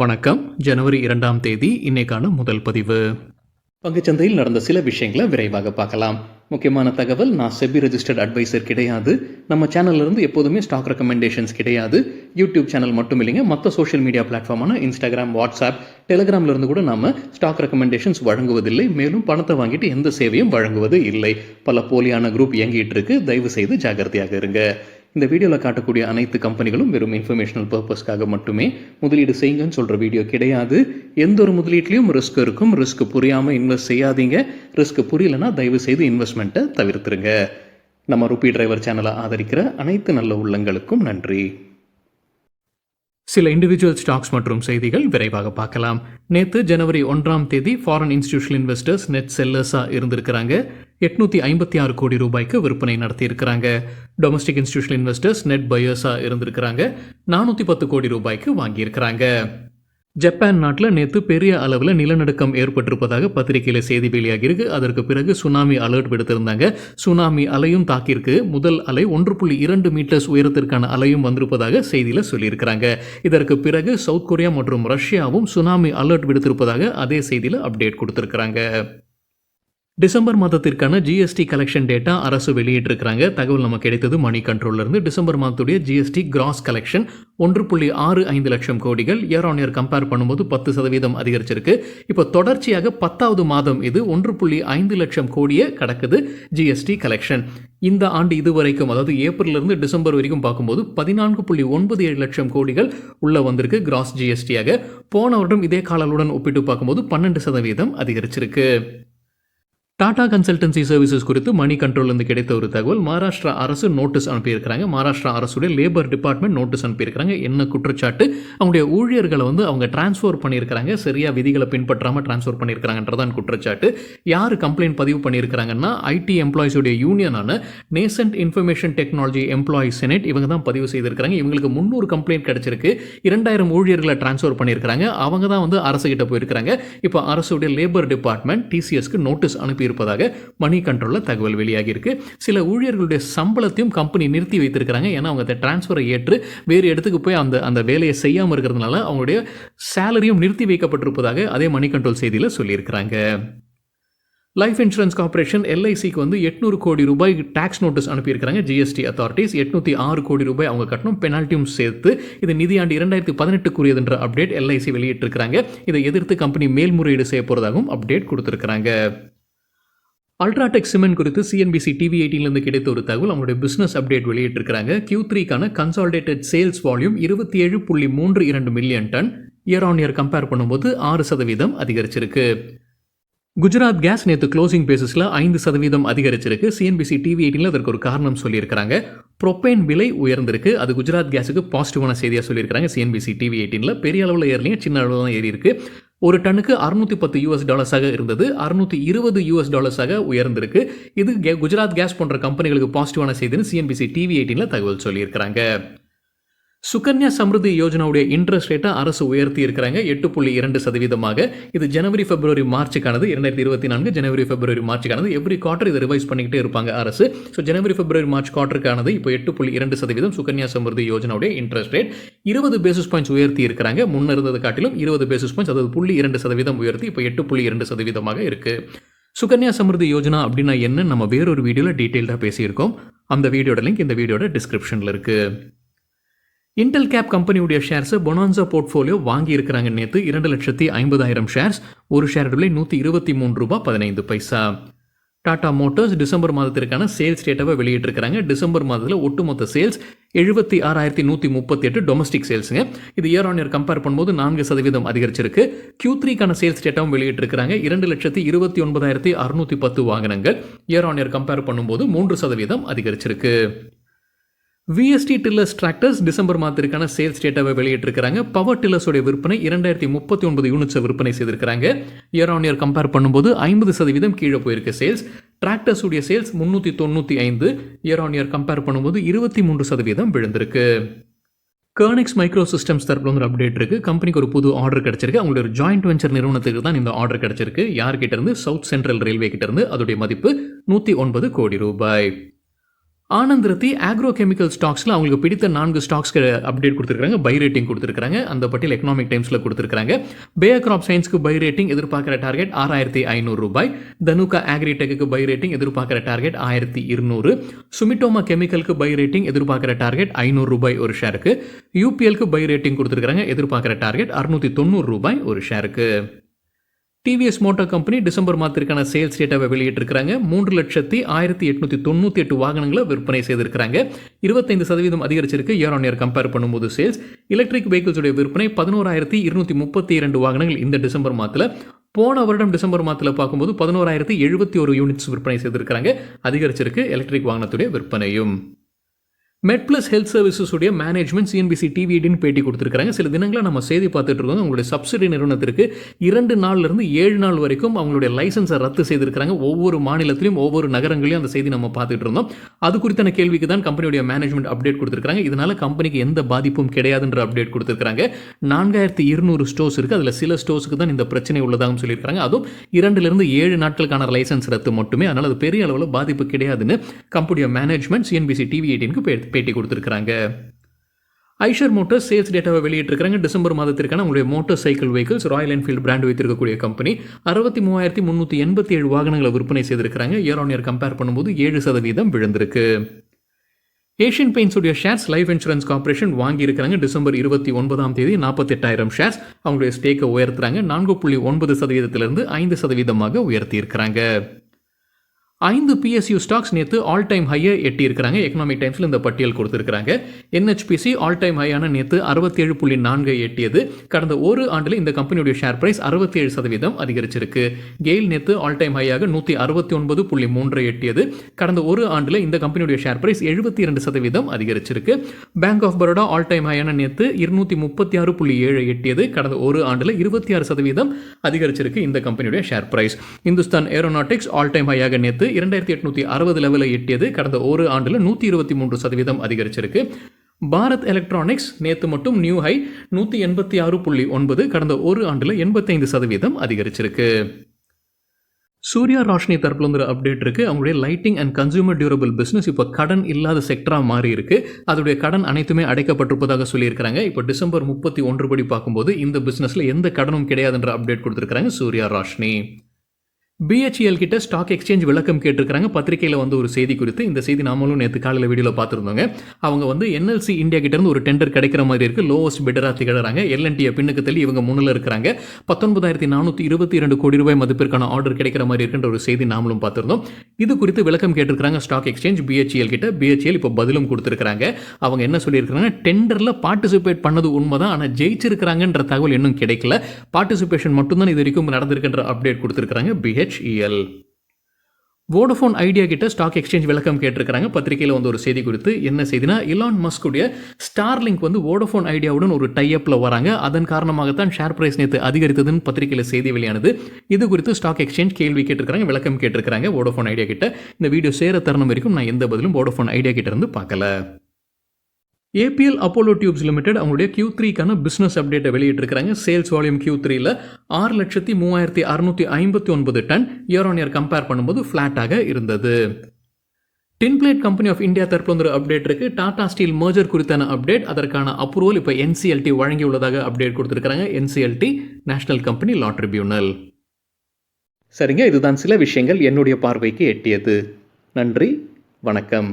வணக்கம். ஜனவரி 2ஆம் தேதி இன்னைக்கான முதல் பதிவு. பங்குச்சந்தையில் நடந்த சில விஷயங்களை விரைவாக பார்க்கலாம். முக்கியமான தகவல், நான் செபி ரெஜிஸ்டர்ட் அட்வைசர் கிடையாது. நம்ம சேனல்ல இருந்து எப்போதுமே ஸ்டாக் ரெக்கமெண்டேஷன்ஸ் கிடையாது. யூடியூப் சேனல் மட்டும் இல்லைங்க, மற்ற சோஷியல் மீடியா பிளாட்ஃபார்மான இன்ஸ்டாகிராம், வாட்ஸ்அப், டெலிகிராம்ல இருந்து கூட நாம ஸ்டாக் ரெக்கமெண்டேஷன்ஸ் வழங்குவதில்லை. மேலும் பணத்தை வாங்கிட்டு எந்த சேவையும் வழங்குவது இல்லை. பல போலியான குரூப் இயங்கிட்டு இருக்கு. தயவு செய்து ஜாகிரதையாக இருங்க. இந்த வீடியோவில் காட்டக்கூடிய அனைத்து கம்பெனிகளும் வெறும் இன்ஃபர்மேஷனல் பர்பஸ்க்காக மட்டுமே முதலீடு செய்யுங்கன்னு சொல்கிற வீடியோ கிடையாது. எந்த ஒரு முதலீட்லையும் ரிஸ்க் இருக்கும். ரிஸ்க் புரியாமல் இன்வெஸ்ட் செய்யாதீங்க. ரிஸ்க் புரியலன்னா தயவு செய்து இன்வெஸ்ட்மெண்ட்டை தவிர்த்துருங்க. நம்ம ருபி டிரைவர் சேனலை ஆதரிக்கிற அனைத்து நல்ல உள்ளங்களுக்கும் நன்றி. சில இண்டிவிஜுவல் ஸ்டாக்ஸ் மற்றும் செய்திகள் விரைவாக பார்க்கலாம். நேற்று ஜனவரி 1ஆம் தேதி ஃபாரின் இன்ஸ்டிடியூஷனல் இன்வெஸ்டர்ஸ் நெட் செல்லர்ஸாக இருந்திருக்கிறாங்க. 856 கோடி ரூபாய்க்கு விற்பனை நடத்தியிருக்கிறாங்க. டொமஸ்டிக் இன்ஸ்டிடியூஷனல் இன்வெஸ்டர்ஸ் நெட் பையர்ஸாக இருந்திருக்கிறாங்க. 410 கோடி ரூபாய்க்கு வாங்கியிருக்கிறாங்க. ஜப்பான் நாட்டில் நேற்று பெரிய அளவில் நிலநடுக்கம் ஏற்பட்டிருப்பதாக பத்திரிகையில் செய்தி வெளியாகியிருக்கு. அதற்கு பிறகு சுனாமி அலர்ட் விடுத்திருந்தாங்க. சுனாமி அலையும் தாக்கியிருக்கு. முதல் அலை 1.2 மீட்டர்ஸ் உயரத்திற்கான அலையும் வந்திருப்பதாக செய்தியில் சொல்லியிருக்கிறாங்க. இதற்கு பிறகு சவுத் கொரியா மற்றும் ரஷ்யாவும் சுனாமி அலர்ட் விடுத்திருப்பதாக அதே செய்தியில் அப்டேட் கொடுத்திருக்கிறாங்க. டிசம்பர் மாதத்திற்கான ஜிஎஸ்டி கலெக்ஷன் டேட்டா அரசு வெளியிட்டிருக்கிறாங்க. தகவல் நமக்கு கிடைத்தது மணி கண்ட்ரோலிருந்து. டிசம்பர் மாதத்துடைய ஜிஎஸ்டி கிராஸ் கலெக்ஷன் 1.65 லட்சம் கோடிகள். இயர் ஆன் இயர் கம்பேர் பண்ணும்போது 10% அதிகரிச்சிருக்கு. இப்போ தொடர்ச்சியாக 10வது மாதம் இது 1.5 லட்சம் கோடியை கடக்குது ஜிஎஸ்டி கலெக்ஷன். இந்த ஆண்டு இதுவரைக்கும், அதாவது ஏப்ரலிருந்து டிசம்பர் வரைக்கும் பார்க்கும்போது 14.97 லட்சம் கோடிகள் உள்ள வந்திருக்கு கிராஸ் ஜிஎஸ்டியாக. போன வருடம் இதே காலங்களுடன் ஒப்பிட்டு பார்க்கும்போது 12% அதிகரிச்சிருக்கு. டாடா கன்சல்டன்சி சர்வீசஸ் குறித்து மணி கண்ட்ரோல்லேருந்து கிடைத்த ஒரு தகவல், மகாராஷ்டிரா அரசு நோட்டீஸ் அனுப்பியிருக்கிறாங்க. மகாராஷ்டிரா அரசுடைய லேபர் டிபார்ட்மெண்ட் நோட்டீஸ் அனுப்பியிருக்கிறாங்க. என்ன குற்றச்சாட்டு? அவங்களுடைய ஊழியர்களை அவங்க டிரான்ஸ்ஃபர் பண்ணியிருக்கிறாங்க. சரியா விதிகளை பின்பற்றாமல் டிரான்ஸ்ஃபர் பண்ணியிருக்கிறாங்கன்றதான் குற்றச்சாட்டு. யார் கம்ப்ளைண்ட் பதிவு பண்ணியிருக்கிறாங்கன்னா ஐடி எம்ப்ளாயிஸுடைய யூனியனான nascent information technology employees senate இவங்க தான் பதிவு செய்திருக்கிறாங்க. இவங்களுக்கு 300 கம்ப்ளைண்ட் கிடைச்சிருக்கு. 2000 ஊழியர்களை டிரான்ஸ்ஃபர் பண்ணியிருக்கிறாங்க. அவங்க தான் அரசு கிட்ட போயிருக்கிறாங்க. இப்போ அரசுடைய லேபர் டிபார்ட்மெண்ட் டிசிஎஸ்க்கு நோட்டீஸ் அனுப்பி இருப்பதாக மணி கண்ட்ரோல்ல தகவல் வெளியாகி இருக்கு. சில ஊழியர்களுடைய சம்பளத்தையும் கம்பெனி நிறுத்தி வைத்திருக்கிறாங்க. ஏன்னா அவங்க டிரான்ஸ்ஃபரை ஏற்று வேறு இடத்துக்கு போய் அந்த வேலையை செய்யாமல் இருக்கிறதுனால அவங்களுடைய சேலரியும் நிறுத்தி வைக்கப்பட்டிருப்பதாக அதே மணி கண்ட்ரோல் செய்தியில் சொல்லியிருக்கிறாங்க. லைஃப் இன்சூரன்ஸ் கார்பரேஷன் எல்ஐசிக்கு 800 கோடி ரூபாய் டாக்ஸ் நோட்டீஸ் அனுப்பியிருக்கிறாங்க. ஜிஎஸ்டி அத்தாரிட்டிஸ் 806 கோடி ரூபாய் அவங்க கட்டணும், பெனால்ட்டியும் சேர்த்து. இது நிதியாண்டு 2018 என்ற அப்டேட் எல்ஐசி வெளியிட்டிருக்கிறாங்க. இதை எதிர்த்து கம்பெனி மேல்முறையீடு செய்ய போறதாகவும் அப்டேட் கொடுத்திருக்கிறாங்க. அல்ட்ராடெக் சிமெண்ட் குறித்து சிஎன்பிசி டிவி 18லேருந்து கிடைத்த ஒரு தகவல், அவங்களுடைய பிசினஸ் அப்டேட் வெளியிட்டிருக்கிறாங்க. Q3க்கான consolidated sales volume 27.32 million ton. Year on year compare பண்ணும்போது 6% அதிகரிச்சிருக்கு. குஜராத் கேஸ் நேற்று க்ளோசிங் பேசிஸில் 5% அதிகரிச்சிருக்கு. சிஎன்பிசி டிவி 18ல அதற்கு ஒரு காரணம் சொல்லியிருக்கிறாங்க. ப்ரொப்பேன் விலை உயர்ந்திருக்கு. அது குஜராத் கேஸுக்கு பாசிட்டிவான செய்தியாக சொல்லியிருக்கிறாங்க. சிஎன்பிசி டிவி 18ல பெரிய அளவில் ஏறலைங்க, சின்ன அளவில் தான் ஏறி இருக்கு. ஒரு டன்னுக்கு $610 இருந்தது, $620 உயர்ந்திருக்கு. இது குஜராத் கேஸ் போன்ற கம்பெனிகளுக்கு பாசிட்டிவான செய்தின்னு சிஎன்பிசி டிவி 18ல தகவல் சொல்லியிருக்கிறாங்க. சுகன்யா சம்ருதி யோஜனாவுடைய இன்ட்ரெஸ்ட் ரேட்டை அரசு உயர்த்தி இருக்கிறாங்க 8.2%. இது ஜனவரி பிப்ரவரி மார்ச்சுக்கானது. 2024 ஜனவரி பிப்ரவரி மார்ச்சுக்கானது. எவ்ரி குவார்டர் இதை ரிவைஸ் பண்ணிக்கிட்டே இருப்பாங்க அரசு. ஸோ ஜனவரி பிப்ரவரி மார்ச் குவார்டருக்கானது இப்போ 8.2% சுகன்யா சம்ருதி யோஜனாவுடைய இன்ட்ரெஸ்ட் ரேட். 20 பேசிஸ் பாயிண்ட்ஸ் உயர்த்தி இருக்கிறாங்க. முன்ன இருந்தது காட்டிலும் 20 பேசிஸ் பாயிண்ட்ஸ், அதாவது 0.2% உயர்த்தி இப்போ 8.2% இருக்கு. சுகன்யா சம்ருதி யோஜனா அப்படின்னா என்ன, நம்ம வேறொரு வீடியோவில் டீட்டெயில்டாக பேசியிருக்கோம். அந்த வீடியோட லிங்க் இந்த வீடியோட டிஸ்கிரிப்ஷனில் இருக்கு. இன்டெல் கேப் கம்பெனியுடைய ஷேர்ஸை பொனான்சா போர்ட்ஃபோலியோ வாங்கி இருக்கிறாங்க. நேற்று 2,50,000 ஷேர்ஸ். ஒரு ஷேர் விலை $123.15. டாடா மோட்டார்ஸ் டிசம்பர் மாதத்திற்கான சேல்ஸ் டேட்டாவை வெளியிட்டிருக்கிறாங்க. டிசம்பர் மாதத்தில் ஒட்டுமொத்த சேல்ஸ் 76,138 டொமஸ்டிக் சேல்ஸுங்க. இது இயர் ஆன் இயர் கம்பேர் பண்ணும்போது 4% அதிகரிச்சிருக்கு. Q3க்கான சேல்ஸ் டேட்டாவும் வெளியிட்டிருக்கிறாங்க. 2,29,610 வாகனங்கள். இயர் ஆன் இயர் கம்பேர் பண்ணும்போது 3% அதிகரிச்சிருக்கு. விஎஸ்டி டில்லர்ஸ் டிராக்டர்ஸ் டிசம்பர் மாதத்திற்கான சேல்ஸ் டேட்டாவை வெளியிட்டிருக்கிறாங்க. பவர் டில்லர்ஸோட விற்பனை 2039 யூனிட்ஸை விற்பனை செய்திருக்கிறாங்க. இயர் ஆன் இயர் கம்பேர் பண்ணும்போது 50% கீழே போயிருக்கு சேல்ஸ். டிராக்டர்ஸுடைய sales 395, year on year compare பண்ணும்போது 23% விழுந்திருக்கு. கர்னெக்ஸ் மைக்ரோ சிஸ்டம்ஸ் தரப்புல ஒரு அப்டேட் இருக்கு. கம்பெனிக்கு ஒரு புது ஆர்டர் கிடைச்சிருக்கு. அவங்களுடைய ஒரு ஜாயிண்ட் வெஞ்சர் நிறுவனத்துக்கு தான் இந்த ஆர்டர் கிடைச்சிருக்கு. யார்கிட்ட இருந்து? சவுத் சென்ட்ரல் ரயில்வே கிட்ட இருந்து. அதோடைய மதிப்பு 109 கோடி ரூபாய். ஆனந்த் ரத்தி ஆக்ரோ கெமிக்கல் ஸ்டாக்ஸில் அவங்களுக்கு பிடித்த 4 ஸ்டாக்ஸ்க்கு அப்டேட் கொடுத்துருக்காங்க, பை ரேட்டிங் கொடுத்துருக்காங்க. அந்த பட்டியல் எக்கனாமிக் டைம்ஸில் கொடுத்துருக்காங்க. பேயர் கிராப் சயின்ஸ்க்கு பை ரேட்டிங் எதிர்பார்க்குற டார்கெட் ₹6,500. தனுகா அக்ரிடெக்கு பை ரேட்டிங் எதிர்பார்க்குற டார்கெட் ₹1,200. சுமிட்டோமா கெமிக்கலுக்கு பை ரேட்டிங் எதிர்பார்க்குற டார்கெட் ₹500 ஒரு ஷேருக்கு. யூபிஎல்க்கு பை ரேட்டிங் கொடுத்துருக்காங்க, எதிர்பார்க்குற டார்கெட் ₹690 ஒரு ஷேருக்கு. டிவிஎஸ் மோட்டார் கம்பெனி டிசம்பர் மாதத்திற்கான சேல்ஸ் டேட்டாவை வெளியிட்டிருக்கிறாங்க. 3,0898 வாகனங்களை விற்பனை செய்திருக்கிறாங்க. 25% அதிகரிச்சிருக்கு இயர் ஆன் இயர் கம்பேர் பண்ணும்போது சேல்ஸ். எலக்ட்ரிக் வெஹிக்கிள்ஸுடைய விற்பனை 11,232 வாகனங்கள் இந்த டிசம்பர் மாதத்தில். போன வருடம் டிசம்பர் மாதத்தில் பார்க்கும்போது 11,071 யூனிட்ஸ் விற்பனை செய்திருக்கிறாங்க. அதிகரிச்சிருக்கு எலக்ட்ரிக் வாகனத்துடைய விற்பனையும். மெட்பிளஸ் ஹெல்த் சர்வீசஸ் உடைய மேனேஜ்மெண்ட் சிஎன்பிசி டிவி18 பேட்டி கொடுத்துருக்காங்க. சில தினங்களாக நம்ம செய்தி பார்த்துட்டு இருக்கோம். அவங்களுடைய சப்சிடி நிறுவனத்திற்கு 2 நாள்லேருந்து 7 நாள் வரைக்கும் அவங்களுடைய லைசன்ஸை ரத்து செய்திருக்கிறாங்க. ஒவ்வொரு மாநிலத்திலையும் ஒவ்வொரு நகரங்களையும் அந்த செய்தி நம்ம பார்த்துட்டு இருந்தோம். அது குறித்தான கேள்விக்கு தான் கம்பெனியுடைய மேனேஜ்மெண்ட் அப்டேட் கொடுத்துருக்காங்க. இதனால கம்பெனிக்கு எந்த பாதிப்பும் கிடையாதுன்ற அப்டேட் கொடுத்துருக்காங்க. 4,200 ஸ்டோர்ஸ் இருக்குது. அதில் சில ஸ்டோர்ஸுக்கு தான் இந்த பிரச்சனை உள்ளதாகவும் சொல்லியிருக்காங்க. அதுவும் 2லிருந்து 7 நாட்களுக்கான லைசன்ஸ் ரத்து மட்டுமே. அதனால் அது பெரிய அளவில் பாதிப்பு கிடையாதுன்னு கம்பெனியுடைய மேனேஜ்மெண்ட் சிஎன்பிசி டிவி18க்கு பேட்டி கொடுத்துருக்காங்க. ஐஷர் மோட்டார்ஸ் சேல்ஸ் டேட்டாவை வெளியிட்டிருக்காங்க. டிசம்பர் மாதத்திற்கான உங்களுடைய motor cycle vehicles Royal Enfield brand வைத்திருக்கக்கூடிய கம்பெனி 63,387 வாகனங்களை விற்பனை செய்திருக்கிறாங்க. இயர் ஆன் இயர் கம்பேர் பண்ணும்போது 7% விழுந்திருக்கு. ஏஷியன் பெயிண்ட்ஸ் உடைய ஷேர்ஸ் லைஃப் இன்சூரன்ஸ் கார்பரேஷன் வாங்கியிருக்கிறாங்க. டிசம்பர் 29ஆம் தேதி 48,000 ஷேர்ஸ் அவங்களுடைய ஸ்டேக்கை உயர்த்துறாங்க. 4.9%லிருந்து 5% உயர்த்தியிருக்கிறாங்க. 5 PSU ஸ்டாக்ஸ் நேற்று ஆல் டைம் ஹையை எட்டியிருக்கிறாங்க. எக்கனாமிக் டைம்ஸில் இந்த பட்டியல் கொடுத்துருக்காங்க. NHPC ஆல் டைம் ஹையான நேற்று 67.4 எட்டியது. கடந்த ஒரு ஆண்டில் இந்த கம்பெனியுடைய ஷேர் பிரைஸ் 67% அதிகரிச்சிருக்கு. கெயில் நேற்று ஆல் டைம் ஹையாக 169.3 எட்டியது. கடந்த ஒரு ஆண்டில் இந்த கம்பெனியுடைய ஷேர் பிரைஸ் 72% அதிகரிச்சிருக்கு. Bank of Baroda all time ஹையான நேற்று 236.7 எட்டியது. கடந்த ஒரு ஆண்டில் 26% அதிகரிச்சிருக்கு இந்த கம்பெனியுடைய share price. Hindustan aeronautics all time ஹையாக நேற்று 2,860 லெவலை எட்டியது. கடந்த ஒரு ஆண்டில் 123% அதிகரிச்சிருக்கு. பாரத் எலக்ட்ரானிக்ஸ் நேற்று மட்டும் நியூ ஹை 186.9, கடந்த ஒரு ஆண்டில் 85% அதிகரிச்சிருக்கு. சூர்யா ரோஷினி தரப்புல வந்து அப்டேட் இருக்குது. அவங்களுடைய lighting and consumer durable business இப்போ கடன் இல்லாத செக்டராக மாறி இருக்கு. அதோடைய கடன் அனைத்துமே அடைக்கப்பட்டிருப்பதாக சொல்லியிருக்கிறாங்க. இப்போ டிசம்பர் 31 படி பார்க்கும்போது இந்த பிஸ்னஸில் எந்த கடனும் கிடையாதுன்ற அப்டேட் கொடுத்துருக்காங்க சூர்யா ரோஷினி. BHEL கிட்ட ஸ்டாக் எக்ஸ்சேஞ்ச் விளக்கம் கேட்டிருக்காங்க. பத்திரிகையில் வந்து ஒரு செய்தி குறித்து. இந்த செய்தி நாமளும் நேற்று காலையில் வீடியோவில் பார்த்துருந்தோங்க. அவங்க வந்து NLC இந்தியா கிட்ட இருந்து ஒரு டெண்டர் கிடைக்கிற மாதிரி இருக்குது. லோவஸ்ட் பிட்டராக திகழறாங்க. L&T பின்னுக்கு தள்ளி இவங்க முன்னில் இருக்கிறாங்க. 19,422 கோடி ரூபாய் மதிப்பிற்கான ஆர்டர் கிடைக்கிற மாதிரி இருக்குன்ற ஒரு செய்தி நாமளும் பார்த்துருந்தோம். இது குறித்து விளக்கம் கேட்டிருக்காங்க ஸ்டாக் எக்ஸ்சேஞ்ச் BHEL கிட்ட. BHEL இப்போ பதிலும் கொடுத்துருக்காங்க. அவங்க என்ன சொல்லியிருக்காங்க, டெண்டரில் பார்ட்டிசிபேட் பண்ணது உண்மைதான், ஆனால் ஜெயிச்சிருக்கிறாங்கன்ற தகவல் இன்னும் கிடைக்கல. பார்ட்டிசிபேஷன் மட்டும்தான் இது வரைக்கும் நடந்திருக்கின்ற அப்டேட் கொடுத்துருக்காங்க BHEL. வோடஃபோன் ஐடியா கிட்ட ஸ்டாக் எக்ஸ்சேஞ்ச் விளக்கம் கேட்டிருக்காங்க. பத்திரிகையில் வந்து ஒரு செய்தி குறித்து. என்ன செய்தினா, இலான் மஸ்க் உடைய ஸ்டார்லிங்க் வந்து வோடஃபோன் ஐடியாவுடன் ஒரு டைஅப்ல வராங்க. அதன் காரணமாகத்தான் ஷேர் பிரைஸ் நேற்று அதிகரித்ததுன்னு பத்திரிகையில் செய்தி வெளியானது. இது குறித்து ஸ்டாக் எக்ஸ்சேஞ்ச் கேள்வி கேட்டிருக்காங்க, விளக்கம் கேட்டிருக்காங்க வோடஃபோன் ஐடியா கிட்ட. இந்த வீடியோ சேர தருணம் வரைக்கும் நான் எந்த பதிலும் வோடஃபோன் ஐடியா கிட்ட இருந்து பார்க்கல. APL அப்போலோ டியூப்ஸ் லிமிடெட் அவங்களுடைய Q3க்கான பிஸ்னஸ் அப்டேட்டை வெளியிட்டிருக்கிறாங்க. சேல்ஸ் வால்யூம் Q3ல 6,03,659 ton year on year compare பண்ணும்போது ஃப்ளாட்டாக இருந்தது. Tin plate company of India தரப்புல ஒரு அப்டேட் இருக்கு. டாடா ஸ்டீல் மர்ஜர் குறித்தான அப்டேட். அதற்கான அப்ரூவல் இப்போ NCLT வழங்கியுள்ளதாக அப்டேட் கொடுத்திருக்காங்க. NCLT national company law tribunal. சரிங்க, இதுதான் சில விஷயங்கள் என்னுடைய பார்வைக்கு எட்டியது. நன்றி, வணக்கம்.